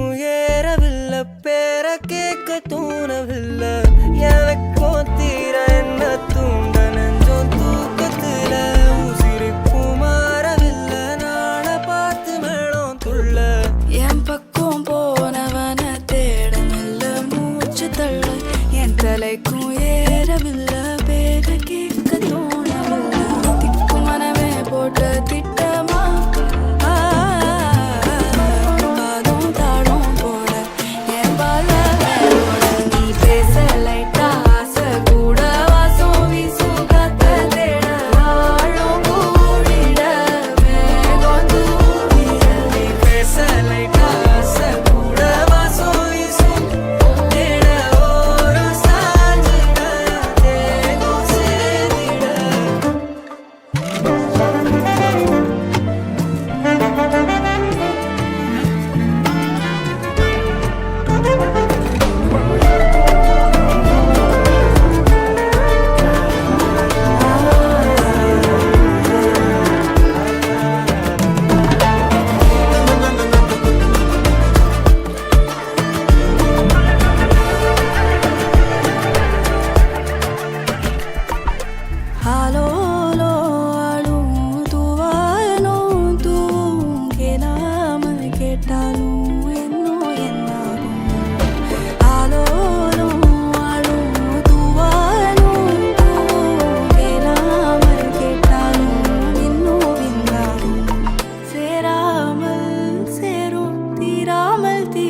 தலைக்கும் ஏறவில்லை, பேர கேட்க தோணவில்லை. எனக்கும் தீர என்ன தூண்ட நெஞ்சம் தூக்கத்துல உசிரிப்பும் மாறவில்லை. நாட பார்த்து மேளம் துள்ள என் பக்கம் போனவன தேடமில்ல, மூச்சு தள்ள என் தலைக்கும் ஏறவில்லை, பேர கேட்க தோணவில்லை. திக்கு மனமே போட்ட திட்டமா பாதம் தாடும் போல என் பால வேரோட நீ பேச லைட்டா ஆசை கூட வாசம் வீசும் காத்த தேட ஆழம் கூடிட மேகம் தூவிட நீ பேச லைட்டா ஆசை கூட வாசம் வீசும் தேட ஓரம் சாஞ்சிட தேகம் சேர்ந்திட. ஆலோலோ ஆளும் தூவானும் தூவும் கேளாமல் கேட்டாலும் இன்னும் என்னாகும். ஆலோலோ ஆளும் தூவானும் தூவும் கேளாமல் கேட்டாலும் இன்னும் என்னாகும். சேராமல் சேரும் தீராமல் தீ